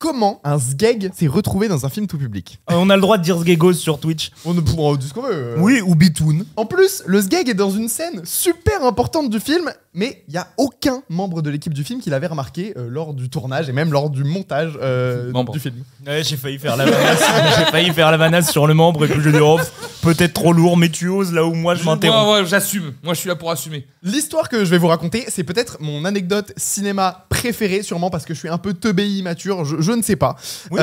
Comment un sgeg s'est retrouvé dans un film tout public? On a le droit de dire sgegos sur Twitch. On pourra dire ce qu'on veut. Oui, ou bitoun. En plus, le sgeg est dans une scène super importante du film, mais il n'y a aucun membre de l'équipe du film qui l'avait remarqué lors du tournage et même lors du montage du film. Ouais, j'ai failli faire la vanasse. Sur le membre et puis je dis oh, peut-être trop lourd, mais tu oses là où moi je m'interromps. Ouais, j'assume. Moi, je suis là pour assumer. L'histoire que je vais vous raconter, c'est peut-être mon anecdote cinéma préférée, sûrement parce que je suis un peu teubé immature, je ne sais pas. Oui.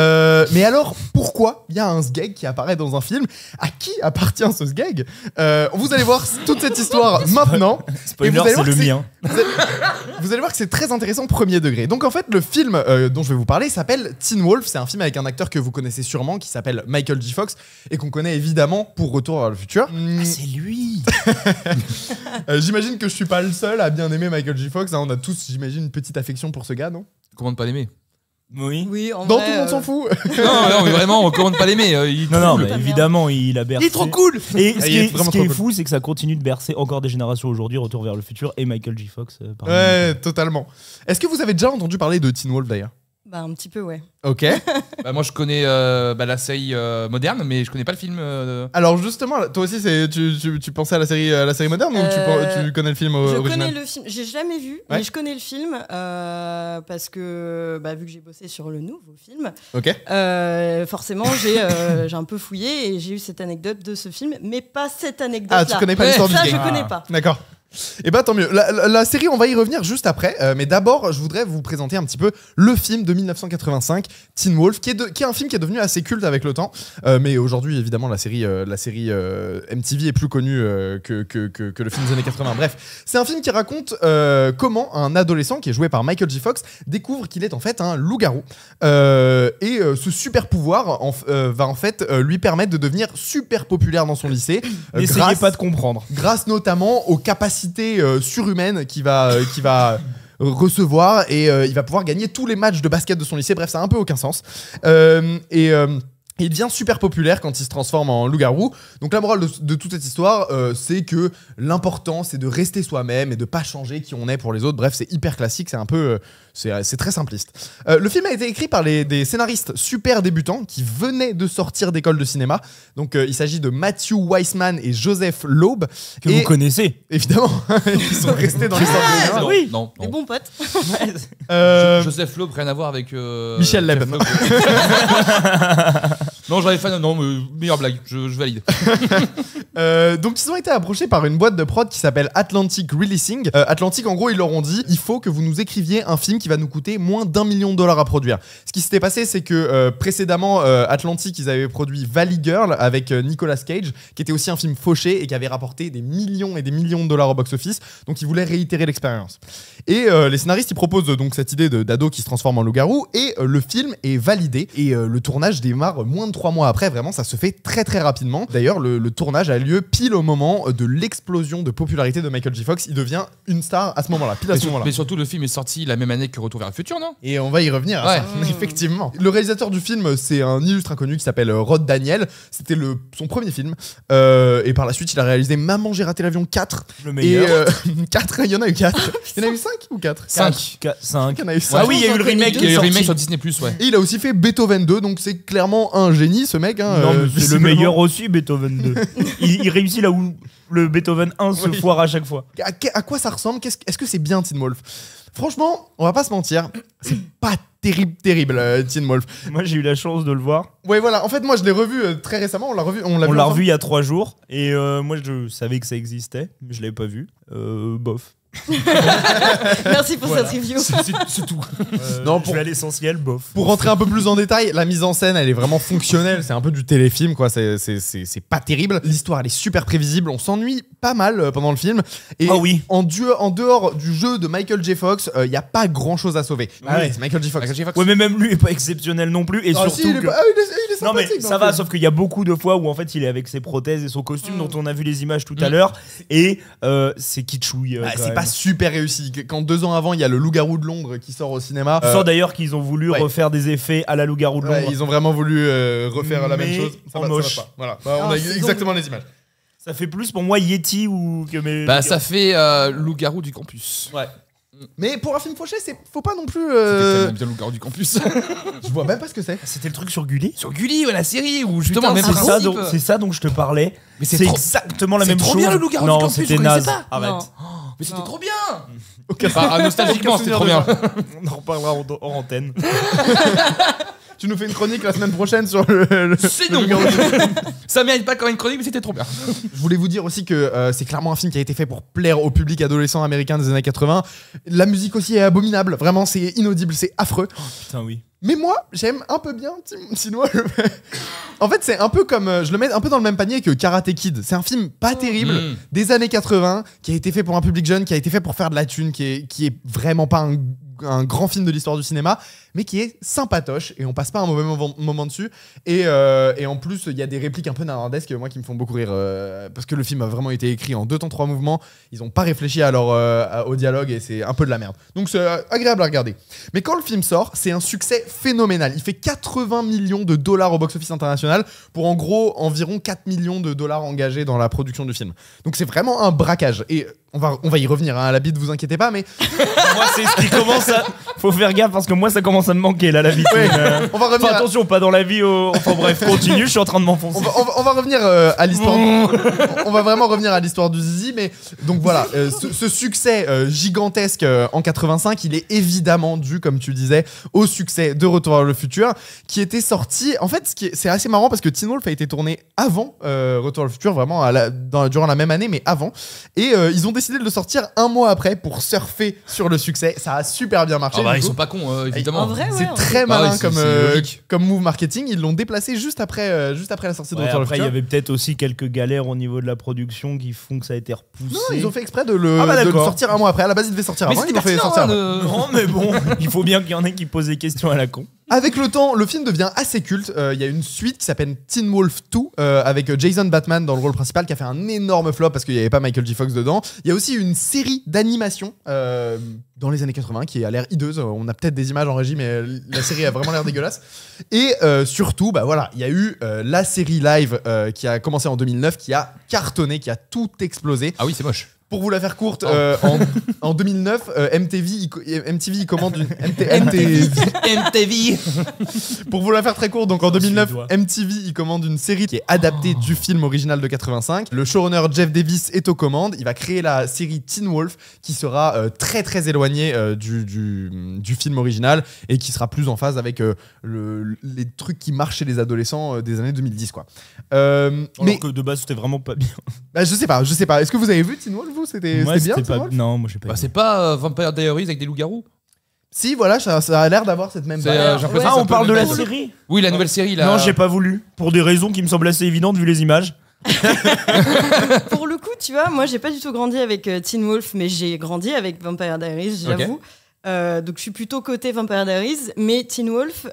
Mais alors, pourquoi il y a un sgeg qui apparaît dans un film? À qui appartient ce sgeg? Vous allez voir toute cette histoire maintenant. Spoiler, c'est le mien. Vous allez voir que c'est très intéressant, premier degré. Donc en fait, le film dont je vais vous parler s'appelle Teen Wolf. C'est un film avec un acteur que vous connaissez sûrement qui s'appelle Michael J. Fox et qu'on connaît évidemment pour Retour vers le futur. Ah, c'est lui. J'imagine que je suis pas le seul à bien aimer Michael J. Fox. Hein, on a tous, j'imagine, une petite affection pour ce gars, non? Comment ne pas l'aimer? Oui, en vrai, tout le monde s'en fout. non, mais vraiment, on commande pas l'aimer. Non, mais évidemment, il a bercé. Il est trop cool. Et ce qui est fou, c'est que ça continue de bercer encore des générations aujourd'hui. Retour vers le futur et Michael J. Fox. Ouais, totalement. Est-ce que vous avez déjà entendu parler de Teen Wolf d'ailleurs? Bah un petit peu, ouais. Ok. Moi je connais la série moderne, mais je connais pas le film. Alors justement, toi aussi tu pensais à la série moderne ou tu connais le film original? Je connais le film, j'ai jamais vu, mais je connais le film parce que vu que j'ai bossé sur le nouveau film, forcément j'ai un peu fouillé et j'ai eu cette anecdote de ce film, mais pas cette anecdote là. Ah, tu connais pas l'histoire du film? film? Ça je connais pas. D'accord. Et bah tant mieux. La série, on va y revenir juste après. Mais d'abord, je voudrais vous présenter un petit peu le film de 1985, Teen Wolf, qui est un film qui est devenu assez culte avec le temps. Mais aujourd'hui, évidemment, la série MTV est plus connue que le film des années 80. Bref, c'est un film qui raconte comment un adolescent qui est joué par Michael J. Fox découvre qu'il est en fait un loup-garou. Et ce super pouvoir va en fait lui permettre de devenir super populaire dans son lycée. N'essayez pas de comprendre. Grâce notamment aux capacités surhumaine qu'il va recevoir et il va pouvoir gagner tous les matchs de basket de son lycée. Bref, ça n'a un peu aucun sens. Il devient super populaire quand il se transforme en loup-garou. Donc la morale de toute cette histoire, c'est que l'important, c'est de rester soi-même et de pas changer qui on est pour les autres. Bref, c'est hyper classique, c'est un peu... c'est très simpliste. Le film a été écrit par des scénaristes super débutants qui venaient de sortir d'école de cinéma. Donc il s'agit de Matthew Weissman et Joseph Loeb. Que vous connaissez. Évidemment, ils sont restés dans l'histoire de cinéma. Oui, non. Des bons potes. Joseph Loeb, rien à voir avec... Michel Leb. Non, j'avais fait... Non, meilleure blague, je valide. Donc ils ont été approchés par une boîte de prod qui s'appelle Atlantic Releasing. Atlantic, en gros, ils leur ont dit il faut que vous nous écriviez un film qui va nous coûter moins d'1 million de dollars à produire. Ce qui s'était passé, c'est que précédemment, Atlantic, ils avaient produit Valley Girl avec Nicolas Cage, qui était aussi un film fauché et qui avait rapporté des millions et des millions de dollars au box-office. Donc ils voulaient réitérer l'expérience. Et les scénaristes, ils proposent donc cette idée d'ado qui se transforme en loup-garou et le film est validé et le tournage démarre moins de 3 mois après. Vraiment, ça se fait très très rapidement. D'ailleurs, le tournage a lieu pile au moment de l'explosion de popularité de Michael J. Fox. Il devient une star à ce moment-là, pile à ce moment-là. Mais surtout, le film est sorti la même année que Retour vers le futur, non? Et on va y revenir à ça, effectivement. Le réalisateur du film, c'est un illustre inconnu qui s'appelle Rod Daniel. C'était son premier film. Et par la suite, il a réalisé Maman, j'ai raté l'avion 4. Le meilleur. Et 4, il y en a eu 4. Il y en a eu 5 ou 4? 5. 5. Il y en a eu 5. Ah oui, il y a eu le remake. Il y a eu le remake sur Disney+, ouais. Et il a aussi fait Beethoven 2, donc c'est clairement un génie, ce mec. Hein, non, mais c'est le meilleur aussi, Beethoven 2. il réussit là où le Beethoven 1 se foire à chaque fois. À quoi ça ressemble? Est-ce que c'est bien Teen Wolf? Franchement, on va pas se mentir, c'est pas terrible Teen Wolf. Moi j'ai eu la chance de le voir. Ouais voilà, en fait moi je l'ai revu très récemment, on l'a revu il y a 3 jours et moi je savais que ça existait, mais je l'avais pas vu. Bof. Merci pour cette review. C'est tout. Non, je vais à l'essentiel, bof. Pour rentrer un peu plus en détail, la mise en scène, elle est vraiment fonctionnelle. C'est un peu du téléfilm, quoi. C'est pas terrible. L'histoire, elle est super prévisible. On s'ennuie pas mal pendant le film. Et en dehors du jeu de Michael J. Fox, il y a pas grand chose à sauver. C'est Michael J. Fox. Ouais, mais même lui est pas exceptionnel non plus. Et surtout, si, il est non mais ça va, film. sauf qu'il y a beaucoup de fois où en fait il est avec ses prothèses et son costume dont on a vu les images tout à l'heure et c'est kitschouille. C'est pas super réussi. Quand 2 ans avant il y a le Loup-garou de Londres qui sort au cinéma. Tu sens d'ailleurs qu'ils ont voulu refaire des effets à la Loup-garou de Londres. Ils ont vraiment voulu refaire la même chose. Ça va pas. Voilà. On a exactement les images. Ça fait plus pour moi Yeti ou que mes. Ça fait Loup-garou du campus. Ouais. Mais pour un film fauché, faut pas non plus. C'était tellement bien Loup-garou du campus. Je vois même pas ce que c'est. C'était le truc sur Gulli. Sur Gulli, ouais, la série où justement Putain, même c'est ça dont je te parlais. Mais c'est exactement la même chose. C'est trop bien le Loup-garou du Non, campus, c'était vous connaissez naze. pas Arrête. Mais c'était Non. trop bien. Aucun- Nostalgiquement, aucun c'était trop bien. On en reparlera hors antenne. Tu nous fais une chronique la semaine prochaine sur le C'est non. Loup-garou. Ça mérite pas quand même une chronique, mais c'était trop bien. Je voulais vous dire aussi que c'est clairement un film qui a été fait pour plaire au public adolescent américain des années 80. La musique aussi est abominable. Vraiment, c'est inaudible, c'est affreux. Putain, oui. Mais moi, j'aime un peu bien Teen Wolf. En fait, c'est un peu comme. Je le mets un peu dans le même panier que Karate Kid. C'est un film pas terrible des années 80 qui a été fait pour un public jeune, qui a été fait pour faire de la thune, qui est vraiment pas un grand film de l'histoire du cinéma, mais qui est sympatoche et on passe pas un mauvais moment dessus. Et en plus, il y a des répliques un peu nanardesques, moi, qui me font beaucoup rire parce que le film a vraiment été écrit en 2 temps 3 mouvements. Ils ont pas réfléchi au dialogue et c'est un peu de la merde. Donc c'est agréable à regarder. Mais quand le film sort, c'est un succès phénoménal. Il fait 80 millions de dollars au box-office international pour en gros environ 4 millions de dollars engagés dans la production du film. Donc c'est vraiment un braquage. Et on va y revenir à la bite, vous inquiétez pas, mais Moi, c'est ce qui commence à. Faut faire gaffe parce que moi, ça commence à me manquer là, la vie. ouais, on va revenir. Enfin, attention, pas dans la vie. Enfin, bref, continue, je suis en train de m'enfoncer. On va revenir à l'histoire. On va vraiment revenir à l'histoire du Zizi, mais donc voilà, ce succès gigantesque en 85, il est évidemment dû, comme tu disais, au succès de Retour vers le futur, qui était sorti. En fait, c'est assez marrant parce que Teen Wolf a été tourné avant Retour vers le futur, vraiment durant la même année, mais avant. Et ils ont décidé de le sortir un mois après pour surfer sur le succès. Ça a super bien marché. Ah bah, du ils coup. sont pas cons, évidemment. En vrai, C'est ouais, très Bah malin ouais, c'est logique. comme move marketing. Ils l'ont déplacé juste après la sortie de Ouais, Retour vers le après, il y futur. avait peut-être aussi quelques galères au niveau de la production qui font que ça a été repoussé. Non, ils ont fait exprès de le d'accord. sortir un mois après. À la base, il devait sortir Mais avant. Ils c'était l'ont fait pertinent, sortir hein, après. Non, mais bon, il faut bien qu'il y en ait qui posent des questions à la con. Avec le temps, le film devient assez culte. Il y a une suite qui s'appelle Teen Wolf 2 avec Jason Bateman dans le rôle principal qui a fait un énorme flop parce qu'il n'y avait pas Michael J. Fox dedans. Il y a aussi une série d'animation dans les années 80 qui a l'air hideuse. On a peut-être des images en régie, mais la série a vraiment l'air dégueulasse. Et surtout, bah voilà, il y a eu la série live qui a commencé en 2009, qui a cartonné, qui a tout explosé. Ah oui, c'est moche. Pour vous la faire courte, en 2009, MTV il commande une MTV. Pour vous la faire très courte, donc en 2009, suédois. MTV il commande une série qui est adaptée du film original de 85. Le showrunner Jeff Davis est aux commandes. Il va créer la série Teen Wolf qui sera très très éloignée du film original et qui sera plus en phase avec les trucs qui marchent chez les adolescents des années 2010 quoi. Mais que de base, c'était vraiment pas bien. Bah, je sais pas. Est-ce que vous avez vu Teen Wolf vous C'était Moi, bien c'était Teen pas. Wolf Non, moi, j'ai pas. Bah, aimé. c'est pas Vampire Diaries avec des loups-garous. Si voilà, ça a l'air d'avoir cette même C'est, vibe. j'ai l'impression que Ah, c'est un on peu parle de le la même- série. Oui, la nouvelle série là. Non, j'ai pas voulu. Pour des raisons qui me semblent assez évidentes vu les images. Pour le coup, tu vois, moi j'ai pas du tout grandi avec Teen Wolf, mais j'ai grandi avec Vampire Diaries, j'avoue. Donc je suis plutôt côté Vampire Diaries, mais Teen Wolf, il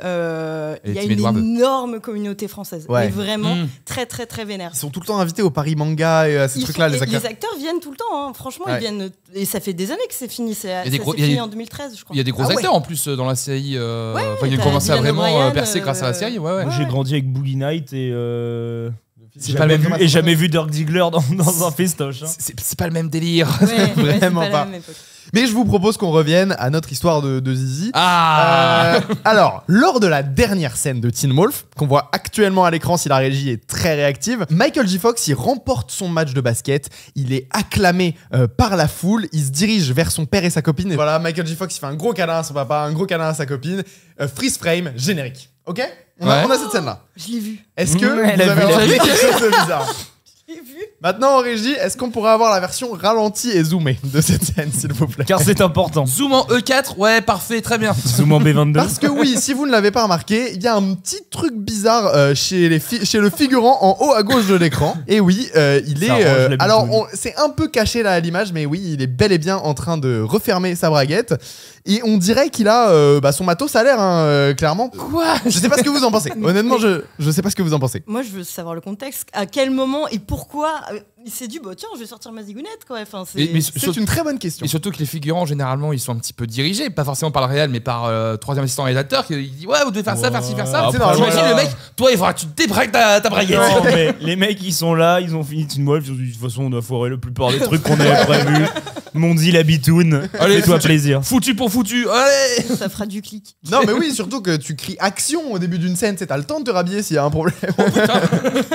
y a Tim une Edward. énorme communauté française. Ouais. Mais vraiment Mm. très très très vénère. Ils sont tout le temps invités au Paris Manga et à ces Ils trucs-là, font- les et acteurs. les acteurs viennent tout le temps, hein. Franchement, Ouais. ils viennent. Et ça fait des années que c'est fini. Ça des s'est gros- il y a fini des- en 2013, je crois. Il y a des gros Ah ouais. acteurs en plus dans la série. Enfin, ils ont t'as commencé à Dylan vraiment O'Brien, percer grâce à la série. Ouais, ouais. Moi, j'ai grandi avec Boogie Night et. C'est pas le même et jamais vu Dirk Ziegler dans un festoche. Hein. C'est pas le même délire. Ouais, ouais, c'est Vraiment la pas. même époque. Mais je vous propose qu'on revienne à notre histoire de Zizi. Ah. Alors, lors de la dernière scène de Teen Wolf, qu'on voit actuellement à l'écran si la régie est très réactive, Michael J. Fox, il remporte son match de basket, il est acclamé par la foule, il se dirige vers son père et sa copine. Et voilà, Michael J. Fox, il fait un gros câlin à son papa, un gros câlin à sa copine. Freeze frame, générique. Ok, on a cette scène-là. Je l'ai vu. Est-ce que Elle vous a avez vu, remarqué quelque chose de bizarre? Je l'ai vu. Maintenant, en régie, est-ce qu'on pourrait avoir la version ralentie et zoomée de cette scène, s'il vous plaît? Car c'est important. Zoom en E4, ouais, parfait, très bien. Zoom en B22. Parce que oui, si vous ne l'avez pas remarqué, il y a un petit truc bizarre chez le figurant en haut à gauche de l'écran. Et oui, il Ça est. arrange l'habitude. Alors, c'est un peu caché là à l'image, mais oui, il est bel et bien en train de refermer sa braguette. Et on dirait qu'il a son matos à l'air, hein, clairement. Quoi? Je sais pas ce que vous en pensez. Honnêtement, je sais pas ce que vous en pensez. Moi, je veux savoir le contexte. À quel moment et pourquoi il s'est dit, bah, tiens, je vais sortir ma zigounette, quoi. Enfin, c'est... Mais C'est une très bonne question. Et surtout que les figurants, généralement, ils sont un petit peu dirigés, pas forcément par le réel, mais par troisième assistant réalisateur qui dit ouais, vous devez faire ça, faire ci, faire ça. Après, T'imagines voilà. le mec, toi, il faudra que tu débraques ta braguette. Non, mais les mecs ils sont là, ils ont fini Teen Wolf, ils ont dit de toute façon on a foiré la plupart des trucs qu'on avait prévus. M'ont dit la bitoune. Allez, fais-toi plaisir. Foutu pour foutu, allez. Ça fera du clic. Non, mais oui, surtout que tu cries action au début d'une scène, t'as le temps de te rhabiller s'il y a un problème.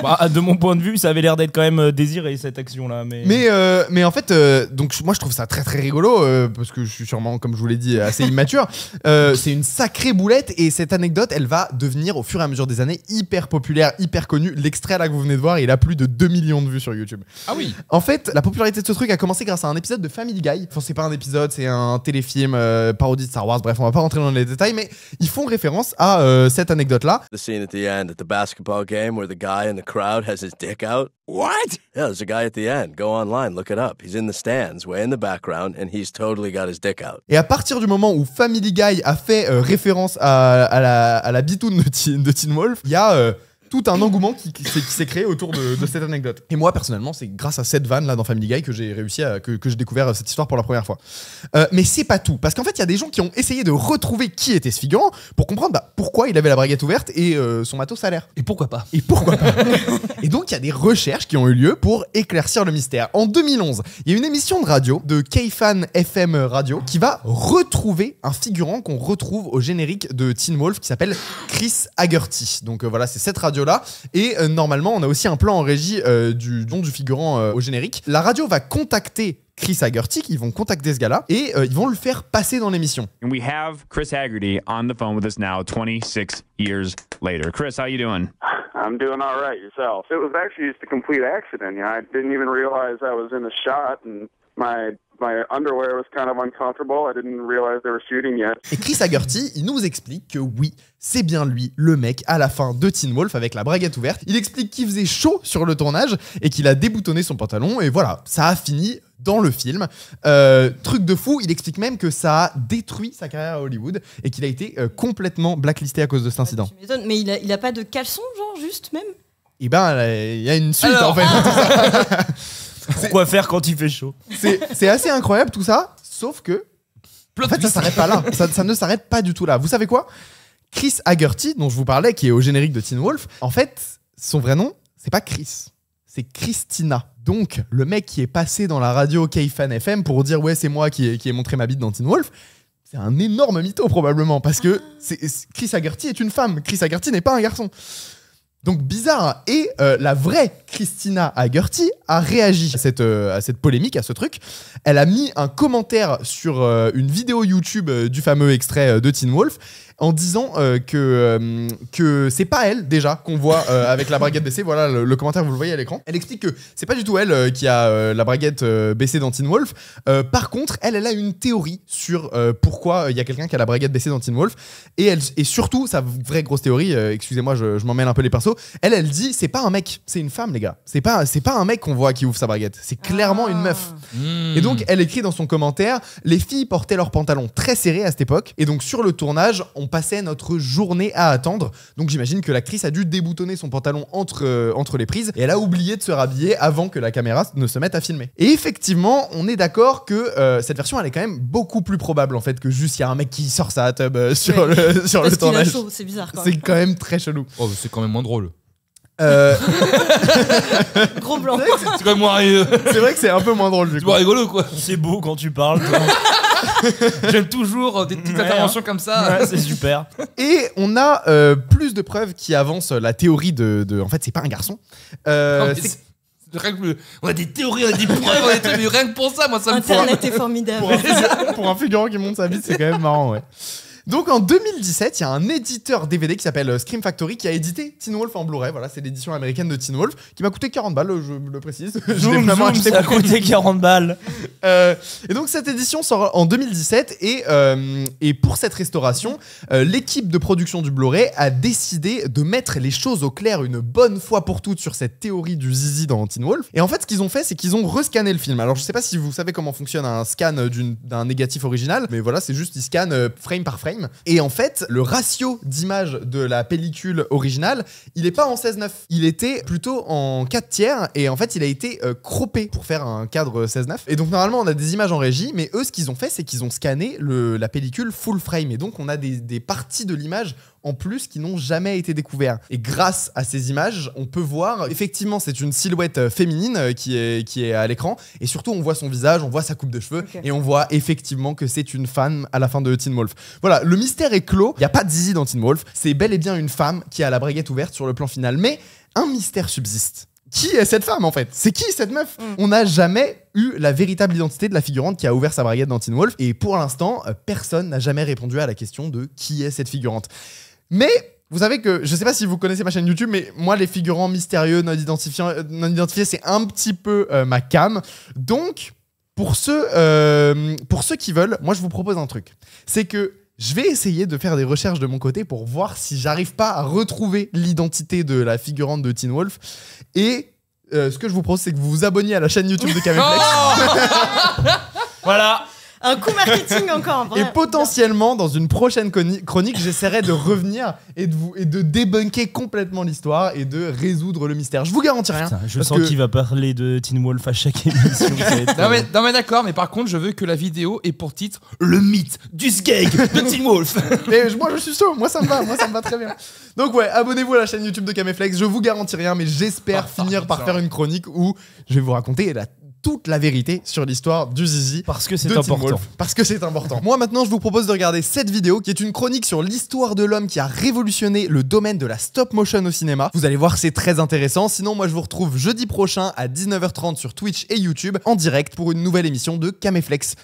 Bah, de mon point de vue, ça avait l'air d'être quand même désiré cette action-là. Mais en fait, donc moi je trouve ça très très rigolo parce que je suis sûrement, comme je vous l'ai dit, assez immature. C'est une sacrée boulette et cette anecdote, elle va devenir au fur et à mesure des années hyper populaire, hyper connue. L'extrait là que vous venez de voir, il a plus de 2 millions de vues sur YouTube. Ah oui. En fait, la popularité de ce truc a commencé grâce à un épisode de Family Guy. Enfin, c'est pas un épisode, c'est un téléfilm parodie de Star Wars. Bref, on va pas rentrer dans les détails, mais ils font référence à cette anecdote là. The scene at the end at the basketball game where the guy in the crowd has his dick out. What? Yeah, there's a guy at the end. Go online, look it up. He's in the stands, way in the background, and he's totally got his dick out. Et à partir du moment où Family Guy a fait référence à la bitoune de Teen Wolf, il y a tout un engouement qui s'est créé autour de cette anecdote. Et moi, personnellement, c'est grâce à cette vanne là dans Family Guy que j'ai réussi que j'ai découvert cette histoire pour la première fois. Mais c'est pas tout, parce qu'en fait, il y a des gens qui ont essayé de retrouver qui était ce figurant pour comprendre pourquoi il avait la braguette ouverte et son matos à l'air. Et pourquoi pas. Et donc, il y a des recherches qui ont eu lieu pour éclaircir le mystère. En 2011, il y a une émission de radio, de K-Fan FM Radio, qui va retrouver un figurant qu'on retrouve au générique de Teen Wolf qui s'appelle Chris Haggerty. Donc voilà, c'est cette radio là et normalement on a aussi un plan en régie du nom du figurant au générique. La radio va contacter Chris Haggerty, ils vont contacter ce gars-là et ils vont le faire passer dans l'émission. And we have Chris Haggerty on the phone with us now 26 years later. Chris, how you doing? I'm doing all right. Yourself? It was actually just a complete accident. You know, I didn't even realize I was in a shot and my underwear was kind of uncomfortable. I didn't realize they were shooting yet. Et Chris Haggerty, il nous explique que oui, c'est bien lui, le mec, à la fin de Teen Wolf avec la braguette ouverte. Il explique qu'il faisait chaud sur le tournage et qu'il a déboutonné son pantalon. Et voilà, ça a fini dans le film. Truc de fou, il explique même que ça a détruit sa carrière à Hollywood et qu'il a été complètement blacklisté à cause de cet incident. Tu m'étonnes, mais il a pas de caleçon, genre, juste même? Et ben, il y a une suite Alors. en fait. Pourquoi faire quand il fait chaud? C'est assez incroyable tout ça, sauf que en fait, ça s'arrête pas là. Ça ne s'arrête pas du tout là. Vous savez quoi? Chris Haggerty, dont je vous parlais, qui est au générique de Teen Wolf, en fait, son vrai nom, c'est pas Chris, c'est Christina. Donc, le mec qui est passé dans la radio K-Fan FM pour dire ouais, c'est moi qui ai montré ma bite dans Teen Wolf, c'est un énorme mytho probablement, parce que Chris Haggerty est une femme. Chris Haggerty n'est pas un garçon. Donc bizarre. Et la vraie Christina Haggerty a réagi à cette polémique, à ce truc. Elle a mis un commentaire sur une vidéo YouTube du fameux extrait de Teen Wolf en disant que c'est pas elle déjà qu'on voit avec la braguette baissée. Voilà le commentaire, vous le voyez à l'écran. Elle explique que c'est pas du tout elle qui a la braguette baissée dans Teen Wolf. Par contre, elle a une théorie sur pourquoi il y a quelqu'un qui a la braguette baissée dans Teen Wolf. Et surtout, sa vraie grosse théorie, excusez-moi, je m'en mêle un peu les pinceaux, elle dit c'est pas un mec, c'est une femme les gars. C'est pas un mec qu'on voit qui ouvre sa braguette, c'est clairement une meuf. Et donc elle écrit dans son commentaire, les filles portaient leurs pantalons très serrés à cette époque et donc sur le tournage on passait notre journée à attendre. Donc j'imagine que l'actrice a dû déboutonner son pantalon entre les prises et elle a oublié de se rhabiller avant que la caméra ne se mette à filmer. Et effectivement, on est d'accord que cette version elle est quand même beaucoup plus probable en fait que juste il y a un mec qui sort sa tub sur le tournage. Chaud, c'est bizarre quoi. C'est quand même très chelou. Oh, c'est quand même moins drôle. Gros blanc. C'est quand même moins rire. C'est vrai que c'est un peu moins drôle du C'est coup. moins rigolo quoi. C'est beau quand tu parles, toi. J'aime toujours des petites interventions comme ça. Ouais, c'est super. Et on a plus de preuves qui avancent la théorie de en fait c'est pas un garçon. Non, mais C'est- on a des théories, on a des preuves, on a des trucs, mais rien que pour ça, moi ça me fait. Internet est formidable. pour un figurant qui monte sa bite, c'est quand même marrant, ouais. Donc en 2017, il y a un éditeur DVD qui s'appelle Scream Factory qui a édité Teen Wolf en Blu-ray. Voilà, c'est l'édition américaine de Teen Wolf qui m'a coûté 40 balles, je le précise. Je l'ai Zoom, vraiment zoom, acheté ça a pour- coûté 40 balles. Et donc cette édition sort en 2017 et pour cette restauration, l'équipe de production du Blu-ray a décidé de mettre les choses au clair une bonne fois pour toutes sur cette théorie du zizi dans Teen Wolf. Et en fait, ce qu'ils ont fait, c'est qu'ils ont rescanné le film. Alors je sais pas si vous savez comment fonctionne un scan d'un négatif original, mais voilà, c'est juste ils scannent frame par frame. Et en fait, le ratio d'image de la pellicule originale, il est pas en 16:9. Il était plutôt en 4/3 et en fait, il a été croppé pour faire un cadre 16:9. Et donc normalement, on a des images en régie, mais eux, ce qu'ils ont fait, c'est qu'ils ont scanné la pellicule full frame. Et donc, on a des parties de l'image en plus qui n'ont jamais été découverts. Et grâce à ces images, on peut voir, effectivement, c'est une silhouette féminine qui est à l'écran. Et surtout, on voit son visage, on voit sa coupe de cheveux. Et on voit effectivement que c'est une femme à la fin de Teen Wolf. Voilà, le mystère est clos. Il n'y a pas de zizi dans Teen Wolf. C'est bel et bien une femme qui a la braguette ouverte sur le plan final. Mais un mystère subsiste. Qui est cette femme en fait? C'est qui cette meuf? On n'a jamais eu la véritable identité de la figurante qui a ouvert sa braguette dans Teen Wolf. Et pour l'instant, personne n'a jamais répondu à la question de qui est cette figurante. Mais vous savez que, je sais pas si vous connaissez ma chaîne YouTube, mais moi les figurants mystérieux non identifiés, c'est un petit peu ma cam. Donc, pour ceux qui veulent, moi je vous propose un truc. C'est que je vais essayer de faire des recherches de mon côté pour voir si j'arrive pas à retrouver l'identité de la figurante de Teen Wolf. Et ce que je vous propose, c'est que vous vous abonniez à la chaîne YouTube de Caméflex. Voilà. Un coup marketing encore. Et potentiellement, dans une prochaine chronique, j'essaierai de revenir et de débunker complètement l'histoire et de résoudre le mystère. Je vous garantis rien. Putain, je sens qu'il va parler de Teen Wolf à chaque émission. Non mais d'accord, mais par contre, je veux que la vidéo ait pour titre le mythe du skeg de Teen Wolf. Mais moi, je suis chaud. Moi, ça me va très bien. Donc ouais, abonnez-vous à la chaîne YouTube de Caméflex. Je vous garantis rien, mais j'espère finir par faire une chronique où je vais vous raconter toute la vérité sur l'histoire du zizi. Parce que c'est important. Parce que c'est important. Moi maintenant, je vous propose de regarder cette vidéo qui est une chronique sur l'histoire de l'homme qui a révolutionné le domaine de la stop motion au cinéma. Vous allez voir, c'est très intéressant. Sinon, moi je vous retrouve jeudi prochain à 19h30 sur Twitch et YouTube en direct pour une nouvelle émission de Caméflex.